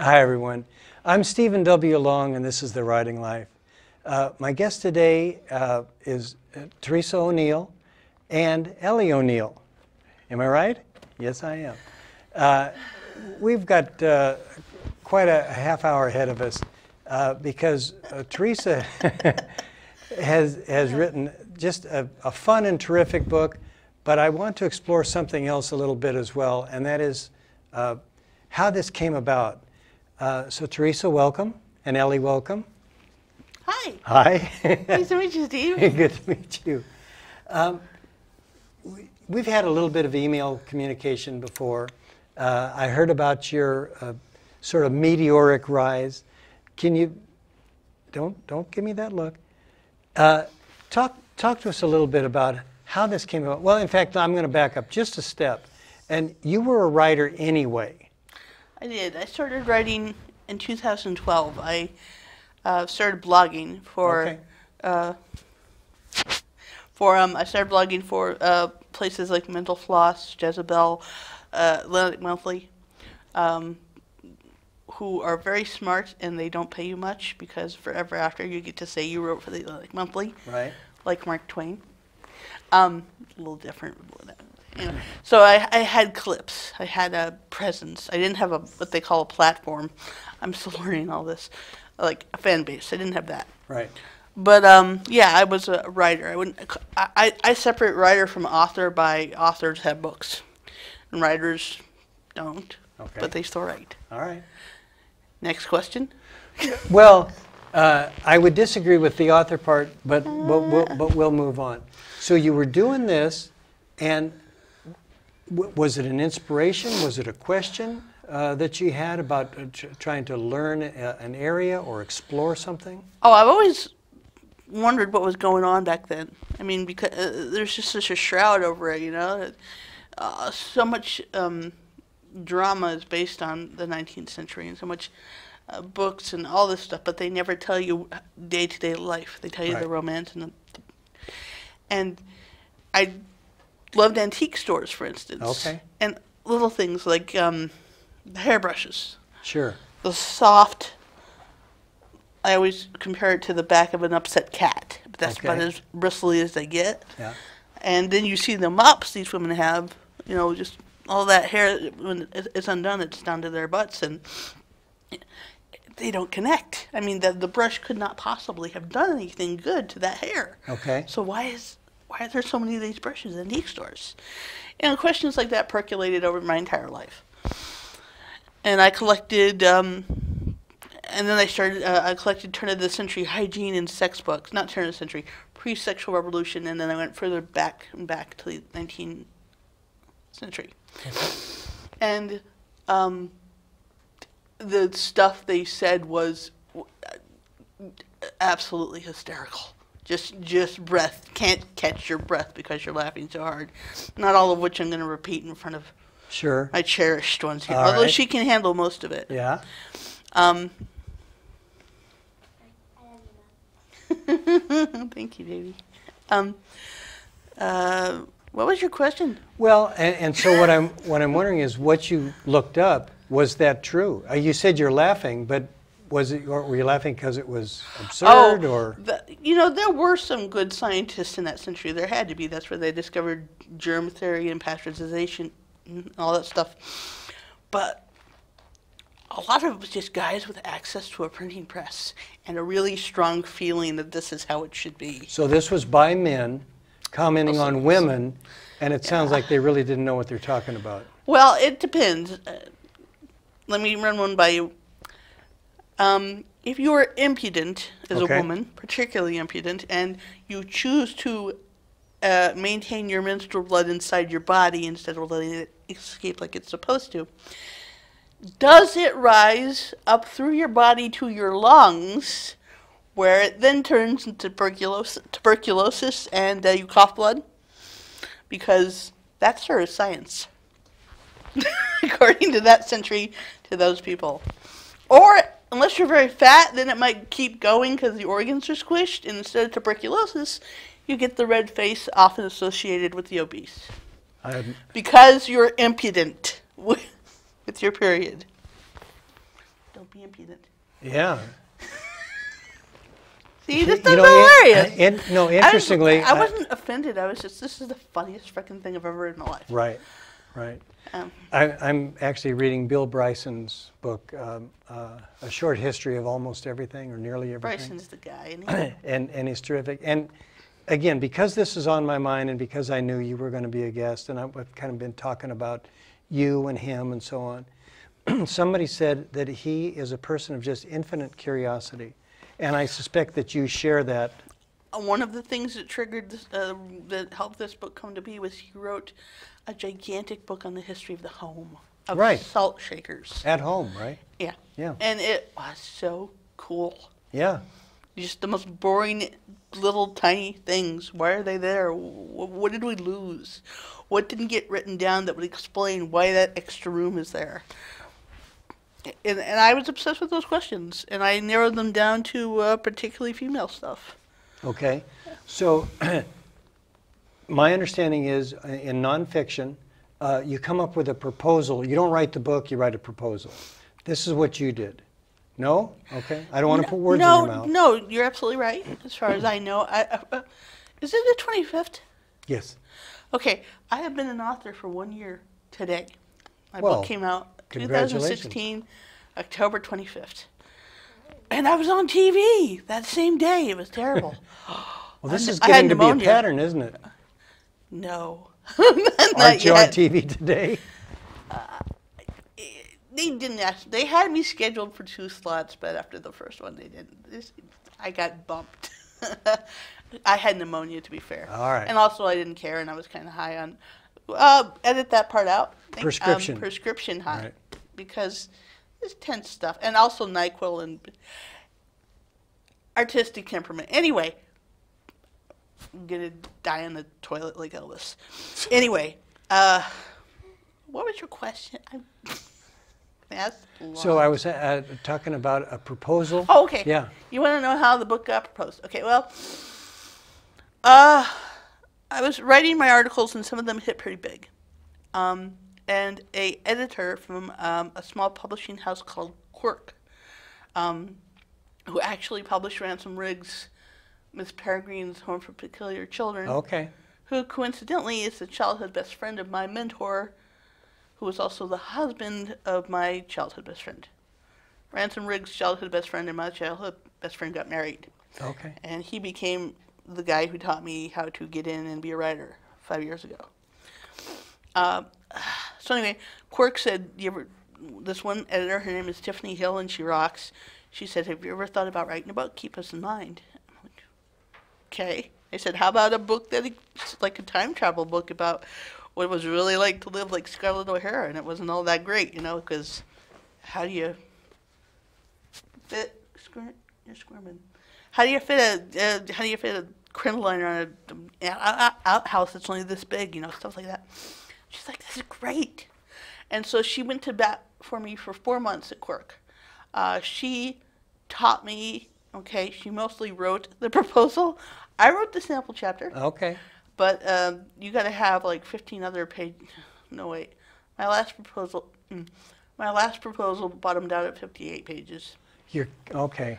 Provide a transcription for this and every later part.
Hi, everyone. I'm Stephen W. Long, and this is The Writing Life. My guest today is Therese Oneill and Ellie Oneill. Am I right? Yes, I am. We've got quite a half hour ahead of us because Therese has written just a fun and terrific book, but I want to explore something else a little bit as well, and that is how this came about. So Therese, welcome, and Ellie, welcome. Hi. Hi. Nice to meet you, Steve. Good to meet you. We've had a little bit of email communication before. I heard about your sort of meteoric rise. Can you, don't give me that look. Talk to us a little bit about how this came about. Well, in fact, I'm going to back up just a step. And you were a writer anyway. I did. I started writing in 2012. I started blogging for. Okay. I started blogging for places like Mental Floss, Jezebel, Atlantic Monthly, who are very smart and they don't pay you much because forever after you get to say you wrote for the Atlantic Monthly, Right. Like Mark Twain. A little different. You know. So I had clips. I had a presence. I didn't have what they call a platform. I'm still learning all this, like a fan base. I didn't have that. Right. But yeah, I was a writer. I separate writer from author by authors have books, and writers don't. Okay. But they still write. All right. Next question. Well, I would disagree with the author part, but we'll move on. So you were doing this, and was it an inspiration? Was it a question that you had about trying to learn an area or explore something? Oh, I've always wondered what was going on back then. I mean, because there's just such a shroud over it, you know. So much drama is based on the 19th century, and so much books and all this stuff, but they never tell you day-to-day life. They tell you the romance and I loved antique stores, for instance. Okay. And little things like the hairbrushes. Sure. The soft, I always compare it to the back of an upset cat. But that's about as bristly as they get. Yeah. And then you see the mops these women have, you know, just all that hair, when it's undone, it's down to their butts, and they don't connect. I mean, the brush could not possibly have done anything good to that hair. Okay. So why are there so many of these brushes in antique stores? You know, questions like that percolated over my entire life. And I collected, and then I collected turn of the century hygiene and sex books. Not turn of the century, pre-sexual revolution, and then I went further back and back to the 19th century. And the stuff they said was absolutely hysterical. Just breath. Can't catch your breath because you're laughing so hard. Not all of which I'm going to repeat in front of my cherished ones here. Although she can handle most of it. Yeah. Thank you, baby. What was your question? Well, and so what I'm wondering is what you looked up. Was that true? You said you're laughing, but were you laughing because it was absurd, or? You know, there were some good scientists in that century. There had to be. That's where they discovered germ theory and pasteurization and all that stuff. But a lot of it was just guys with access to a printing press and a really strong feeling that this is how it should be. So this was by men commenting on women, and it sounds like they really didn't know what they're talking about. Well, it depends. Let me run one by you. If you are impudent as a woman, particularly impudent, and you choose to maintain your menstrual blood inside your body instead of letting it escape like it's supposed to, does it rise up through your body to your lungs, where it then turns into tuberculosis and you cough blood? Because that's sort of science, according to that century, to those people. Or unless you're very fat, then it might keep going because the organs are squished, and instead of tuberculosis, you get the red face often associated with the obese. Because you're impudent with your period. Don't be impudent. Yeah. See, this is hilarious. Interestingly, I wasn't offended. I was just, this is the funniest freaking thing I've ever read in my life. Right, right. I'm actually reading Bill Bryson's book, A Short History of Almost Everything, or Nearly Everything. Bryson's the guy, isn't he? and he's terrific. And again, because this is on my mind, and because I knew you were going to be a guest, and I've kind of been talking about you and him and so on, somebody said that he is a person of just infinite curiosity. And I suspect that you share that. One of the things that triggered this, that helped this book come to be was he wrote a gigantic book on the history of the home, of salt shakers. At home, right? Yeah. Yeah. And it was so cool. Yeah. Just the most boring little tiny things. Why are they there? What did we lose? What didn't get written down that would explain why that extra room is there? And I was obsessed with those questions, and I narrowed them down to particularly female stuff. Okay. So my understanding is in nonfiction, you come up with a proposal. You don't write the book, you write a proposal. This is what you did. No? Okay. I don't want to put words in your mouth. No, you're absolutely right, as far as I know. Is it the 25th? Yes. Okay. I have been an author for 1 year today. My book came out 2016, October 25th. And I was on TV that same day. It was terrible. Well, this is getting to be a pattern, isn't it? No. Aren't you on TV today? They didn't ask. They had me scheduled for 2 slots, but after the first one, they didn't. I got bumped. I had pneumonia, to be fair. All right. And also, I didn't care, and I was kind of high on. Edit that part out. Prescription. Prescription high. Right. Because it's tense stuff. And also NyQuil and artistic temperament. Anyway, I'm going to die on the toilet like Elvis. Anyway, what was your question? So I was talking about a proposal. Oh, okay. Yeah. You want to know how the book got proposed? Okay, well, I was writing my articles, and some of them hit pretty big. And a editor from a small publishing house called Quirk, who actually published Ransom Riggs' Miss Peregrine's Home for Peculiar Children. Okay. Who coincidentally is the childhood best friend of my mentor, who was also the husband of my childhood best friend. Ransom Riggs' childhood best friend and my childhood best friend got married. Okay. And he became the guy who taught me how to get in and be a writer 5 years ago. So anyway, Quirk said, this one editor, her name is Tiffany Hill, and she rocks. She said, have you ever thought about writing a book? Keep us in mind. I'm like, okay. I said, how about a book that's like a time travel book about what it was really like to live like Scarlett O'Hara? And it wasn't all that great, because how do you fit, you're squirming. How do you fit a crinoline on an outhouse that's only this big, stuff like that. She's like, this is great. And so she went to bat for me for 4 months at Quirk. She taught me, she mostly wrote the proposal. I wrote the sample chapter. Okay. But you got to have like 15 other pages. No, wait. My last proposal bottomed out at 58 pages. You're okay.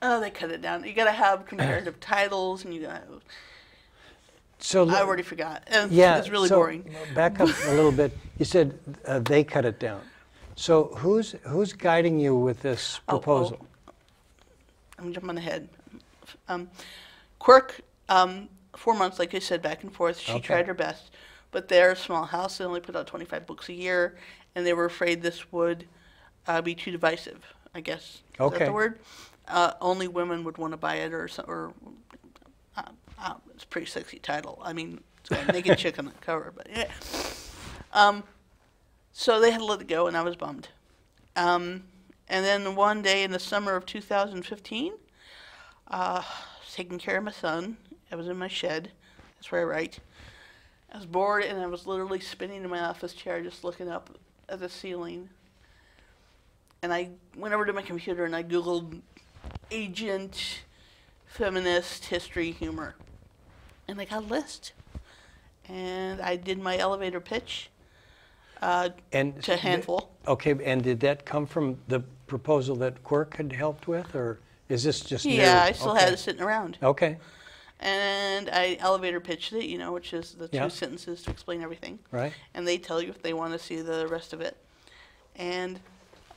Oh, they cut it down. You got to have comparative titles, and you got. So I already forgot. Yeah, it's really boring. Back up a little bit. You said they cut it down. So who's guiding you with this proposal? I'm jumping ahead. Quirk, 4 months, like I said, back and forth. She tried her best, but they're a small house. They only put out 25 books a year, and they were afraid this would be too divisive. I guess is that the word? Only women would want to buy it, it's a pretty sexy title. I mean, it's got a naked chick on the cover, but yeah. So they had to let it go, and I was bummed. And then one day in the summer of 2015, I was taking care of my son. I was in my shed. That's where I write. I was bored, and I was literally spinning in my office chair, just looking up at the ceiling. And I went over to my computer, and I Googled agent, feminist, history, humor. And I got a list. And I did my elevator pitch. And to a handful. Okay, and did that come from the proposal that Quirk had helped with, or is this just new? Yeah, I still had it sitting around. Okay. And I elevator pitched it, which is the Yeah. 2 sentences to explain everything. Right. And they tell you if they want to see the rest of it. And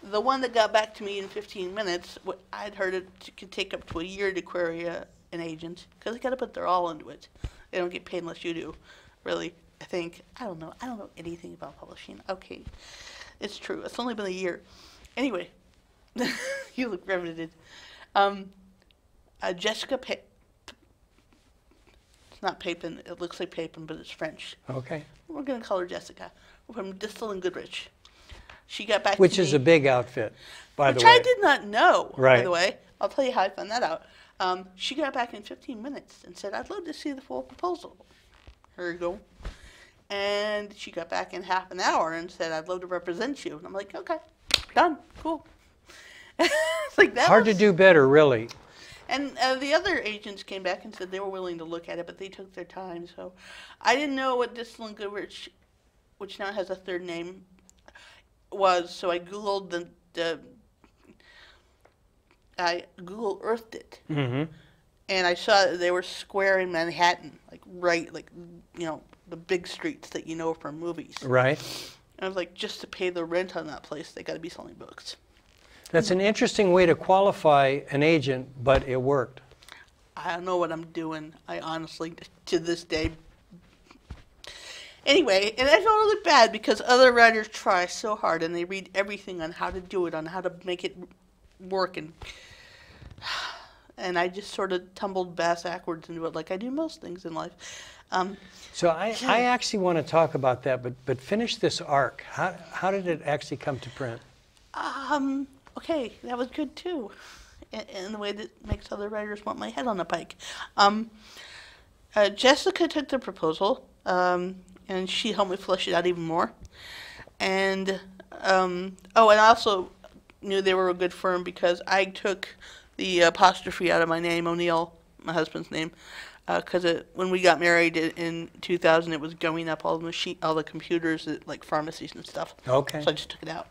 the one that got back to me in 15 minutes, I'd heard it could take up to a year to query an agent, because they got to put their all into it. They don't get paid unless you do, really. I think. I don't know anything about publishing. Okay, it's true. It's only been a year. Anyway, you look riveted. Jessica it's not Papin. It looks like Papin, but it's French. Okay. We're going to call her Jessica from Distal and Goodrich. She got back Which to me. is a big outfit, by the way. Which I did not know, Right. by the way. I'll tell you how I found that out. She got back in 15 minutes and said, I'd love to see the full proposal. Here you go. And she got back in half an hour and said, I'd love to represent you. And I'm like, okay, done, cool. It's like that Hard to do better, really. And the other agents came back and said they were willing to look at it, but they took their time. So I didn't know what Distal and Goodrich, which now has a third name, was. So I Googled I Google Earthed it. Mm-hmm. And I saw that they were square in Manhattan, the big streets that you know from movies. Right. And I was like, just to pay the rent on that place, they got to be selling books. That's an interesting way to qualify an agent, but it worked. I don't know what I'm doing. I honestly, to this day. Anyway, and I felt really bad because other writers try so hard and they read everything on how to do it, on how to make it work, and I just sort of tumbled backwards into it like I do most things in life. So I actually want to talk about that, but finish this arc. How did it actually come to print? Okay, that was good too, in the way that makes other writers want my head on a pike. Jessica took the proposal, and she helped me flesh it out even more. And and I also knew they were a good firm because I took the apostrophe out of my name, Oneill, my husband's name, because when we got married in 2000, it was going up all the computers at like pharmacies and stuff. Okay. So I just took it out.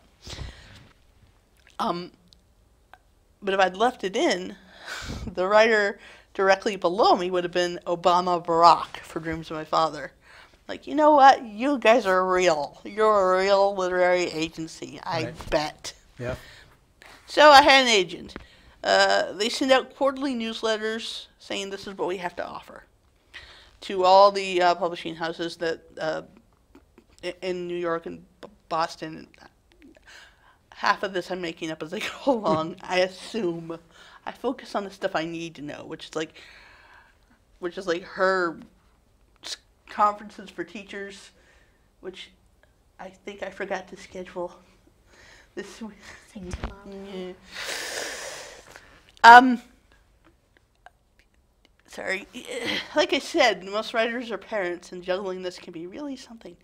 But if I'd left it in, the writer directly below me would have been Obama Barack for Dreams of My Father. Like, you know what? You guys are real. You're a real literary agency, I bet. Yeah. So I had an agent. They send out quarterly newsletters saying this is what we have to offer to all the publishing houses that in New York and Boston. Half of this I'm making up as I go along. I assume. I focus on the stuff I need to know, which is like her conferences for teachers, which I think I forgot to schedule this week. Yeah. Sorry. Like I said, most writers are parents, and juggling this can be really something.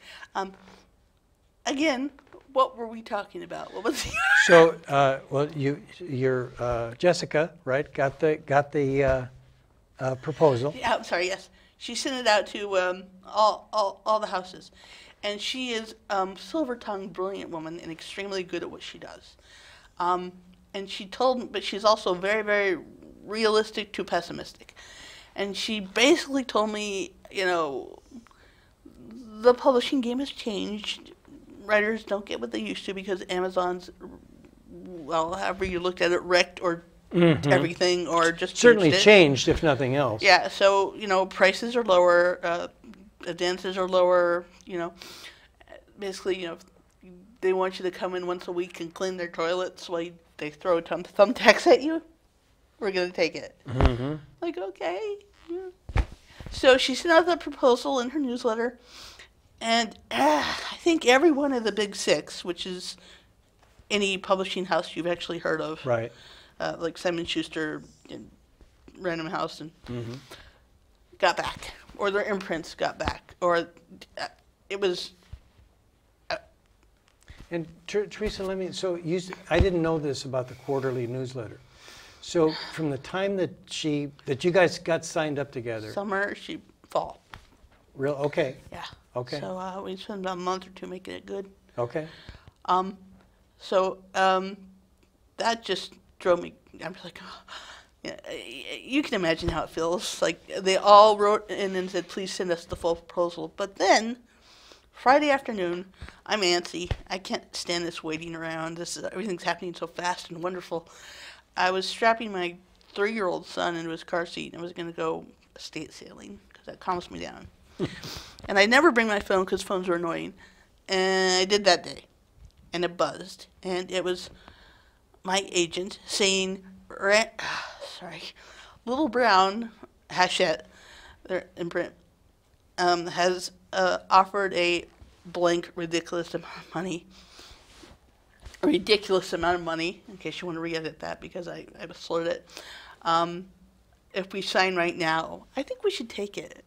Again, what were we talking about? What was So, well, you're Jessica, right? Got the proposal. Yeah, I'm sorry. Yes, she sent it out to all the houses, and she is silver-tongued, brilliant woman, and extremely good at what she does. And she told me, but she's also very, very realistic to pessimistic. And she basically told me, the publishing game has changed. Writers don't get what they used to because Amazon's, well, however you looked at it, wrecked or everything, or just Certainly changed, if nothing else. Yeah, so, prices are lower, advances are lower, basically, they want you to come in once a week and clean their toilets while they throw thumbtacks at you. We're going to take it. Mm-hmm. Like, okay. Yeah. So she sent out the proposal in her newsletter, and I think every one of the big six, which is any publishing house you've actually heard of, right? Like Simon Schuster and Random House, and got back, or their imprints got back, or it was. And Theresa, I didn't know this about the quarterly newsletter. So from the time that you guys got signed up together. Summer, fall. Okay. Yeah. Okay. So we spent about a month or two making it good. Okay. That just drove me. I was like, oh. Yeah, you can imagine how it feels. Like they all wrote in and said, "Please send us the full proposal." But then Friday afternoon, I'm antsy. I can't stand this waiting around. Everything's happening so fast and wonderful. I was strapping my 3-year-old son into his car seat, and I was going to go estate sailing because that calms me down. And I never bring my phone because phones are annoying. And I did that day, and it buzzed, and it was my agent saying, Little Brown Hachette, their imprint, has offered a blank ridiculous amount of money. A ridiculous amount of money, in case you want to re-edit that because I slurred it. If we sign right now, I think we should take it.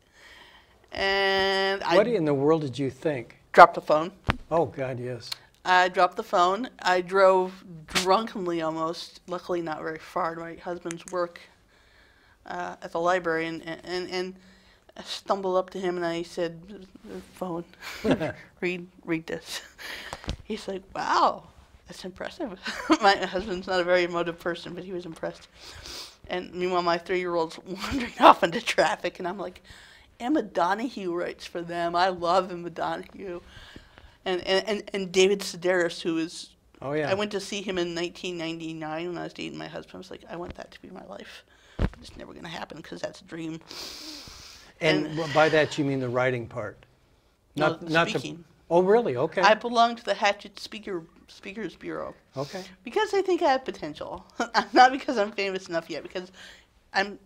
And what in the world did you think? Dropped the phone. Oh, God, yes. I dropped the phone. I drove drunkenly almost, luckily not very far, to my husband's work at the library, and I stumbled up to him and I said, "Phone, read this." He's like, "Wow, that's impressive." My husband's not a very emotive person, but he was impressed. And meanwhile, my 3-year-old's wandering off into traffic, and I'm like, Emma Donahue writes for them. I love Emma Donahue. And David Sedaris, who is, oh yeah, I went to see him in 1999 when I was dating my husband. I was like, I want that to be my life. But it's never going to happen because that's a dream. And by that you mean the writing part? Not speaking. Oh, really? Okay. I belong to the Hatchet Speakers Bureau. Okay. Because I think I have potential. Not because I'm famous enough yet, because I'm,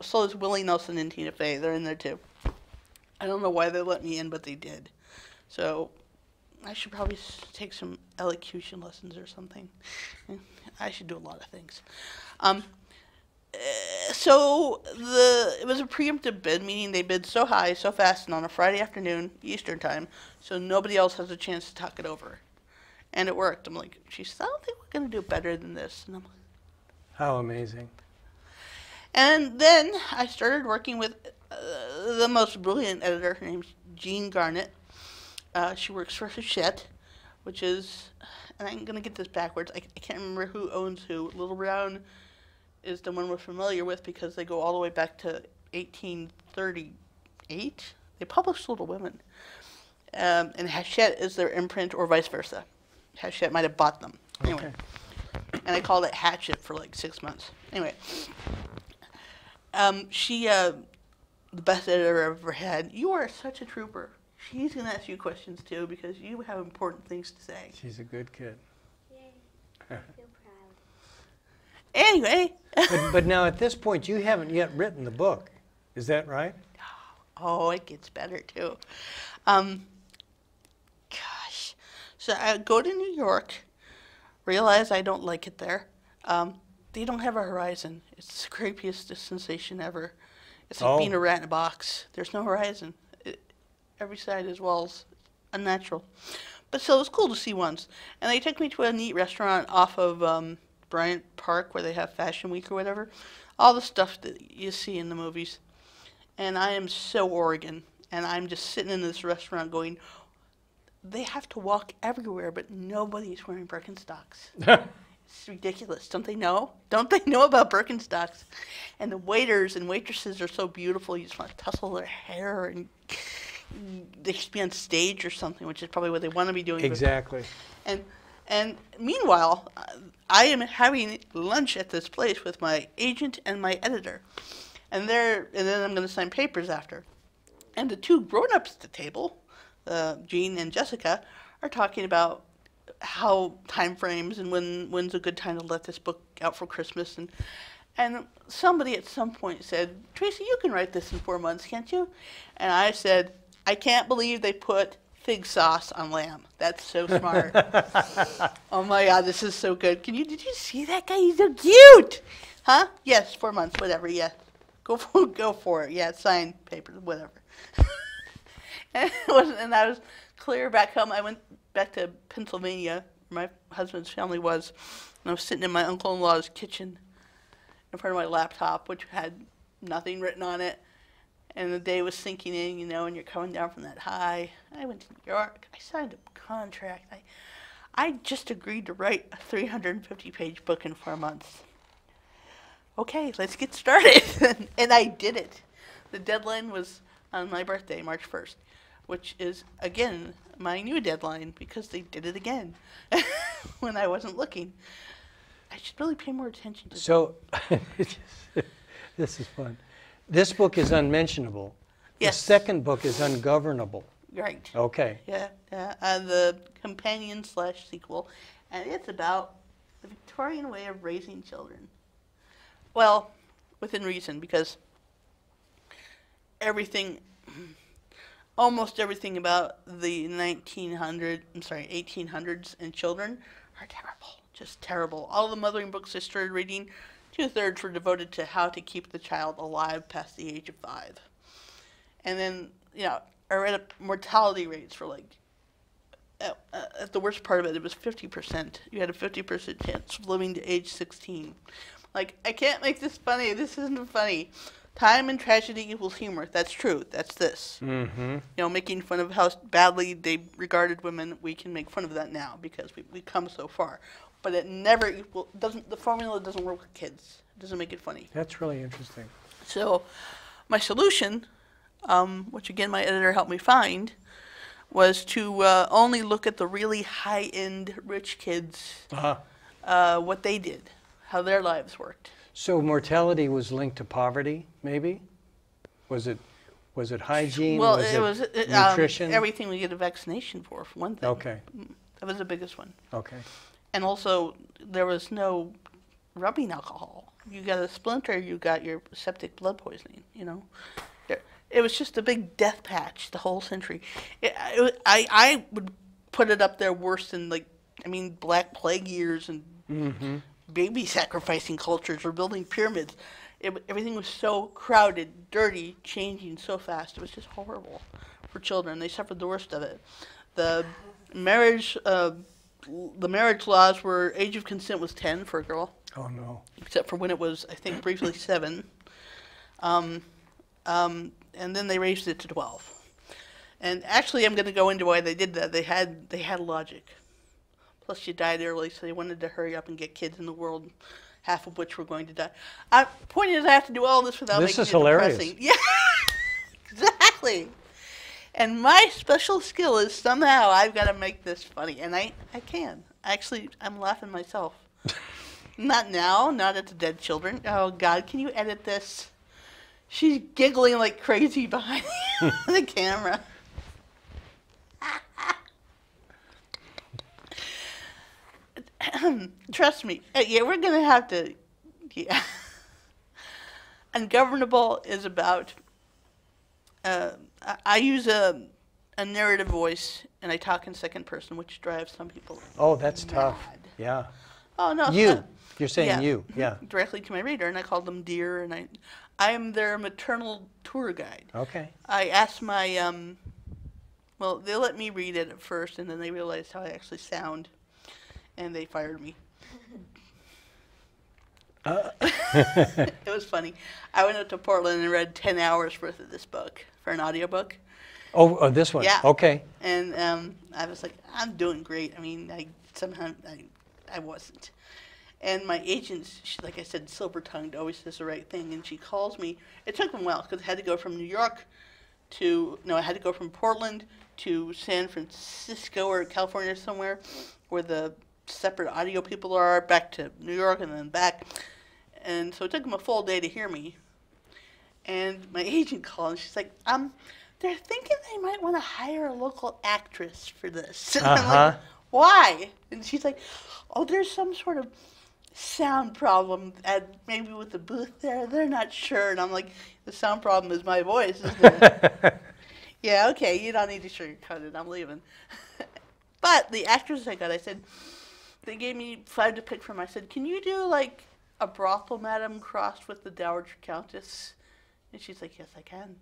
so is Willie Nelson and Tina Fey. They're in there too. I don't know why they let me in, but they did. So I should probably take some elocution lessons or something. I should do a lot of things. So it was a preemptive bid, meaning they bid so high, so fast, and on a Friday afternoon, Eastern time, so nobody else has a chance to talk it over. And it worked. I'm like, she said, I don't think we're going to do better than this. And I'm like, how amazing. And then I started working with the most brilliant editor. Her name's Jean Garnett. She works for Hachette, which is, and I'm going to get this backwards. I can't remember who owns who. Little Brown is the one we're familiar with because they go all the way back to 1838. They published Little Women. And Hachette is their imprint or vice versa. Hachette might have bought them. Anyway. Okay. And I called it Hatchet for like 6 months. Anyway. She, the best editor I've ever had. You are such a trooper. She's going to ask you questions too because you have important things to say. She's a good kid. Yay. I feel proud. Anyway. But now at this point, you haven't yet written the book. Is that right? Oh, it gets better too. Gosh. So I go to New York, realize I don't like it there. They don't have a horizon. It's the creepiest sensation ever. It's like being a rat in a box. There's no horizon. Every side is walls. Unnatural. But still, it was cool to see once. And they took me to a neat restaurant off of Bryant Park where they have Fashion Week or whatever. All the stuff that you see in the movies. And I am so Oregon. And I'm just sitting in this restaurant going, they have to walk everywhere, but nobody's wearing Birkenstocks. It's ridiculous. Don't they know? Don't they know about Birkenstocks? And the waiters and waitresses are so beautiful. You just want to tussle their hair, and they should be on stage or something, which is probably what they want to be doing. Exactly. And meanwhile, I am having lunch at this place with my agent and my editor, and then I'm going to sign papers after. And the two grown-ups at the table, Jean and Jessica, are talking about how time frames and when's a good time to let this book out for Christmas. And somebody at some point said, Tracy, you can write this in 4 months, can't you? And I said, I can't believe they put fig sauce on lamb. That's so smart. Oh my God, this is so good. Did you see that guy? He's so cute. Huh? Yes, 4 months, whatever, yeah. Go for it. Yeah, sign papers, whatever. And I was clear back home. I went back to Pennsylvania, where my husband's family was, and I was sitting in my uncle-in-law's kitchen in front of my laptop, which had nothing written on it. and the day was sinking in, you know, and you're coming down from that high. I went to New York. I signed a contract. I just agreed to write a 350-page book in 4 months. Okay, let's get started. And I did it. The deadline was on my birthday, March 1st, which is, again, my new deadline because they did it again when I wasn't looking. I should really pay more attention to So, this is fun. This book is unmentionable. Yes. The second book is ungovernable. Right. Okay. Yeah, yeah. The companion / sequel, and it's about the Victorian way of raising children. Well, within reason, because almost everything about the 1800s and children are terrible, just terrible. All the mothering books I started reading, 2/3 were devoted to how to keep the child alive past the age of 5. And then, you know, I read mortality rates for like, at the worst part of it, it was 50%. You had a 50% chance of living to age 16. Like, I can't make this funny. This isn't funny. Time and tragedy equals humor. That's true. That's this. Mm-hmm. You know, making fun of how badly they regarded women, we can make fun of that now because we've come so far. But it never the formula doesn't work with kids. It doesn't make it funny. That's really interesting. So my solution, which again my editor helped me find, was to only look at the really high-end rich kids, what they did, how their lives worked. So mortality was linked to poverty, maybe? Was it hygiene? Well, was it nutrition? Everything we get a vaccination for one thing. Okay. That was the biggest one. Okay. And also, there was no rubbing alcohol. You got a splinter, you got your septic blood poisoning, you know. It was just a big death patch the whole century. I would put it up there worse than, Black Plague years and baby sacrificing cultures or building pyramids. Everything was so crowded, dirty, changing so fast. It was just horrible for children. They suffered the worst of it. The marriage laws were age of consent was 10 for a girl. Oh no. Except for when it was, I think, briefly 7. And then they raised it to 12. And actually, I'm going to go into why they did that. They had logic. Plus, she died early, so they wanted to hurry up and get kids in the world, half of which were going to die. Point is, I have to do all this without making it depressing. Yeah, exactly. And my special skill is somehow I've got to make this funny, and I can. Actually, I'm laughing myself. Not now, not at the dead children. Oh, God, can you edit this? She's giggling like crazy behind the camera. Trust me. Yeah, we're going to have to... Yeah. Ungovernable is about... I use a narrative voice, and I talk in second person, which drives some people Oh, that's mad. tough. Yeah. Oh, no. You. You're saying you. Yeah. Directly to my reader, and I call them dear, and I am their maternal tour guide. Okay. I asked my... well, they let me read it at first, and then they realized how I actually sound, and they fired me. It was funny. I went up to Portland and read 10 hours worth of this book for an audiobook. Oh, this one. Yeah. Okay. And I was like, I'm doing great. I mean, I wasn't. And my agent, she, like I said, silver-tongued, always says the right thing, and she calls me. It took them a while because I had to go from New York I had to go from Portland to San Francisco or California somewhere where the separate audio people are, back to New York and then back. And so it took them a full day to hear me. And my agent called, and she's like, they're thinking they might want to hire a local actress for this. And I'm like, why? And she's like, oh, there's some sort of sound problem maybe with the booth there. They're not sure. And I'm like, the sound problem is my voice, isn't it? Yeah, okay, you don't need to sugarcoat it. I'm leaving. But the actors I got, I said, they gave me 5 to pick from. I said, can you do like a brothel madam crossed with the Dowager Countess? And she's like, yes, I can.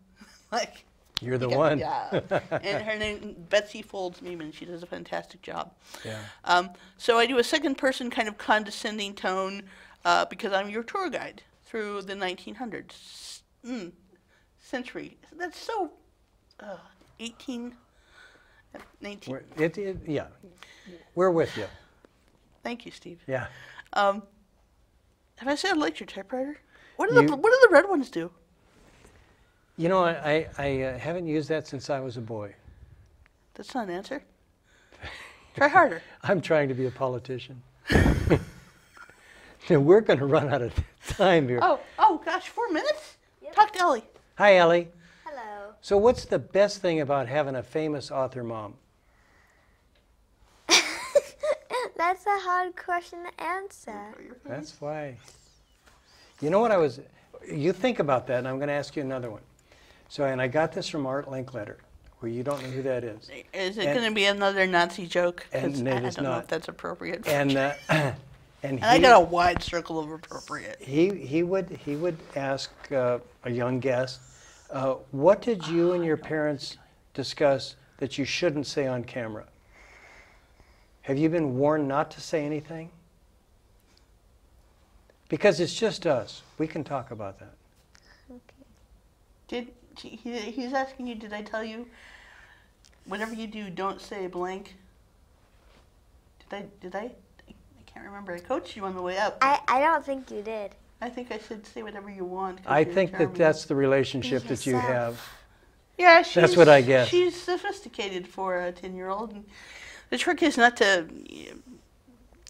Like, You're the one. Yeah. And her name, Betsy Folds Neiman. She does a fantastic job. Yeah. So I do a second person kind of condescending tone because I'm your tour guide through the 1900s. century. That's so 18, 19. Yeah, we're with you. Thank you, Steve. Yeah. Have I said I liked your typewriter? What do the red ones do? You know, I haven't used that since I was a boy. That's not an answer. Try harder. I'm trying to be a politician. We're going to run out of time here. Oh gosh, 4 minutes? Yep. Talk to Ellie. Hi, Ellie. Hello. So what's the best thing about having a famous author mom? That's a hard question to answer. That's why. You know what you think about that, and I'm going to ask you another one. So, and I got this from Art Linkletter, where you don't know who that is. Is it going to be another Nazi joke? 'Cause And it I is don't know not. if that's appropriate. And And I got a wide circle of appropriate. he would ask a young guest, what did you and your parents discuss that you shouldn't say on camera? Have you been warned not to say anything? Because it's just us. We can talk about that. Okay. He's asking you, did I tell you, whatever you do, don't say blank? Did I? I can't remember. I coached you on the way up. I don't think you did. I think I should say whatever you want. 'Cause I you're think that charming. that's the relationship that you yourself. have. Yeah, That's what I guess. She's sophisticated for a 10-year-old. And the trick is not to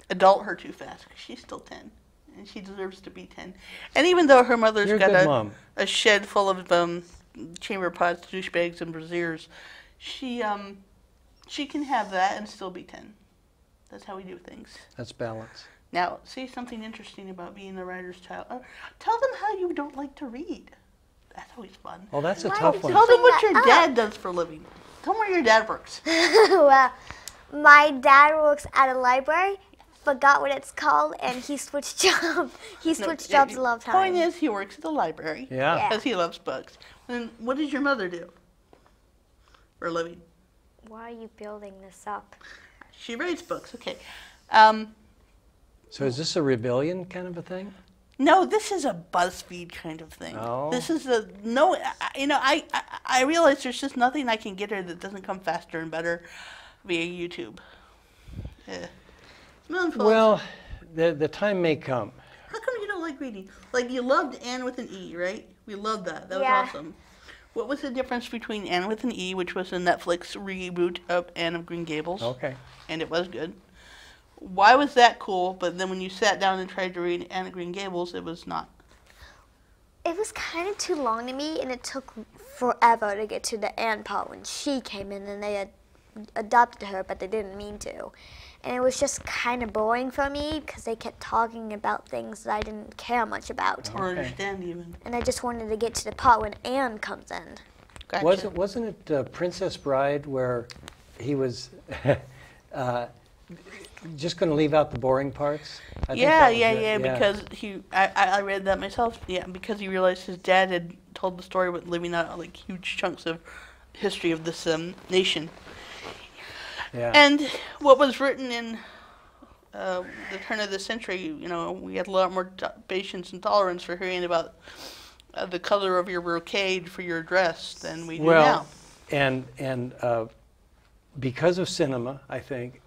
adult her too fast, 'cause she's still 10. And she deserves to be 10. And even though her mother's You're a got good mom. a shed full of chamber pots, douchebags, and braziers, she can have that and still be 10. That's how we do things. That's balance. Now, say something interesting about being a writer's child. Tell them how you don't like to read. That's always fun. Well, that's a Why tough would one. you Tell them bring what that your up? dad does for a living. Tell them where your dad works. Well, my dad works at a library, forgot what it's called, and he switched jobs. He switched jobs a lot of Point times. is, he works at the library. Yeah. Yeah. Because he loves books. And what does your mother do for a living? Why are you building this up? She writes books. Okay. So is this a rebellion kind of a thing? No, this is a BuzzFeed kind of thing. Oh. This is I realize there's just nothing I can get her that doesn't come faster and better via YouTube. Yeah. Well, the time may come. How come you don't like reading? Like, you loved Anne with an E, right? We loved that. That was Yeah. awesome. What was the difference between Anne with an E, which was a Netflix reboot of Anne of Green Gables? Okay. And it was good. Why was that cool, but then when you sat down and tried to read Anne of Green Gables, it was not? It was kind of too long to me, and it took forever to get to the Anne part when she came in, and they had adopted her, but they didn't mean to. And it was just kind of boring for me because they kept talking about things that I didn't care much about. Or Okay. understand even. And I just wanted to get to the part when Anne comes in. Gotcha. Wasn't it Princess Bride where he was just going to leave out the boring parts? I think that was it, because I read that myself. Yeah, because he realized his dad had told the story with leaving out like huge chunks of history of this nation. Yeah. And what was written in the turn of the century, we had a lot more patience and tolerance for hearing about the color of your brocade for your dress than we do now. And because of cinema, I think,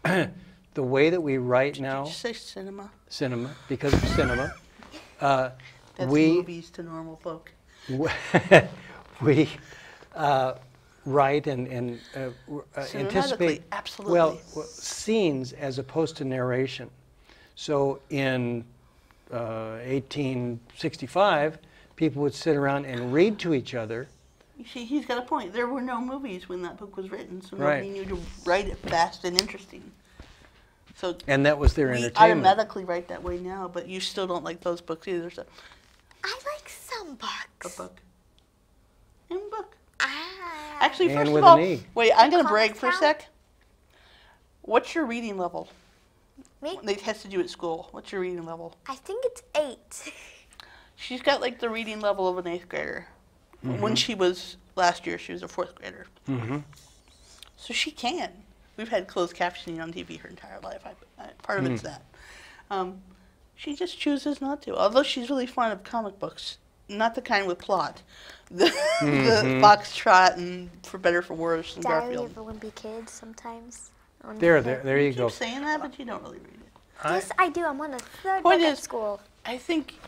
the way that we write now, Did you say cinema? because of cinema, That's we movies to normal folk. we write and anticipate Absolutely. scenes as opposed to narration. So in 1865, people would sit around and read to each other. You see, he's got a point. There were no movies when that book was written, so Right. nobody knew to write it fast and interesting. So And that was their we entertainment. automatically write that way now, but you still don't like those books either. So I like some a books. book. And book. Ah. Actually, And first with of all, an E. wait, I'm going to Comics brag for a count? sec. What's your reading level? Me? It has to do at school. What's your reading level? I think it's 8. She's got like the reading level of an 8th grader. When she was, last year, she was a 4th grader. Mm-hmm. So she can. We've had closed captioning on TV her entire life. Part of it's that. She just chooses not to. Although she's really fond of comic books. not the kind with plot. The Foxtrot and For Better For Worse and Diary Garfield. of a Wimpy Kid sometimes. There you You go. keep saying that, but you don't really read it. Yes, I do. I'm on the third Point book at is- school. I think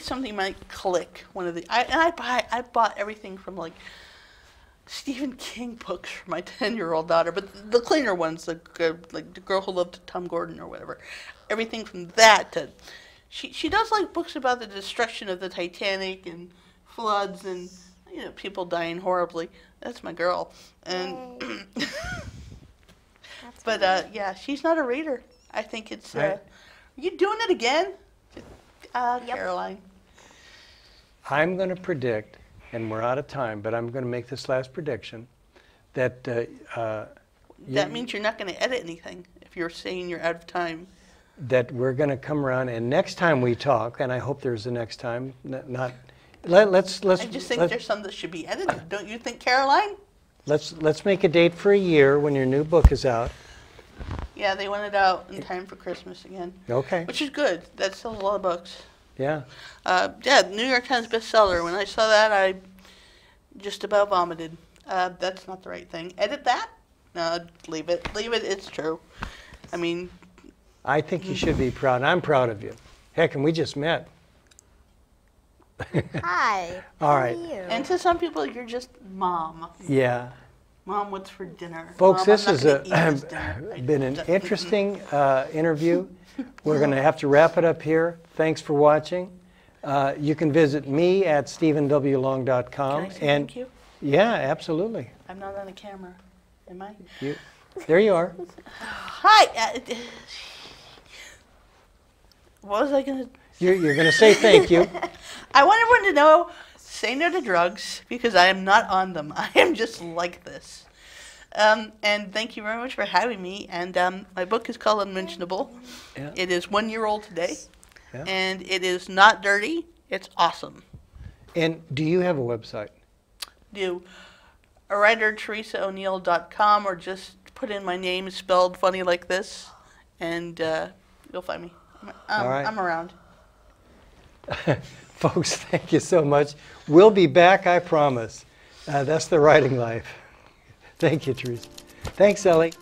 something might click. I bought everything from like Stephen King books for my 10-year-old daughter, but the cleaner ones, like The Girl Who Loved Tom Gordon or whatever. Everything from that to she does like books about the destruction of the Titanic and floods and people dying horribly. That's my girl. And That's but yeah, she's not a reader. I think it's. Are you doing it again? Caroline. I'm going to predict, and we're out of time, but I'm going to make this last prediction, that That means you're not going to edit anything if you're saying you're out of time. that we're going to come around, and next time we talk, and I hope there's a next time, let's I just think there's some that should be edited. Don't you think, Caroline? let's make a date for a year when your new book is out. Yeah, they want it out in time for Christmas again. Okay. Which is good. That sells a lot of books. Yeah. Yeah, New York Times bestseller. When I saw that, I just about vomited. That's not the right thing. Edit that? No, leave it. Leave it. It's true. I mean, I think you should be proud. I'm proud of you. Heck, and we just met. Hi. All How right. are you? and to some people, you're just mom. Yeah. Mom, what's for dinner? Folks, Mom, this I'm has not gonna eat this dinner. been an interesting interview. We're going to have to wrap it up here. Thanks for watching. You can visit me at stephenwlong.com. Can I say thank you? Yeah, absolutely. I'm not on a camera, am I? There you are. Hi. What was I going to... You're going to say thank you. I want everyone to know, say no to drugs, because I am not on them. I am just like this. And thank you very much for having me. And my book is called Unmentionable. Yeah. It is 1 year old today. Yeah. And it is not dirty. It's awesome. And do you have a website? Do a writer, ThereseOneill.com, or just put in my name spelled funny like this, and you'll find me. All right. I'm around. Folks, thank you so much. We'll be back, I promise. That's the writing life. Thank you, Therese. Thanks, Ellie.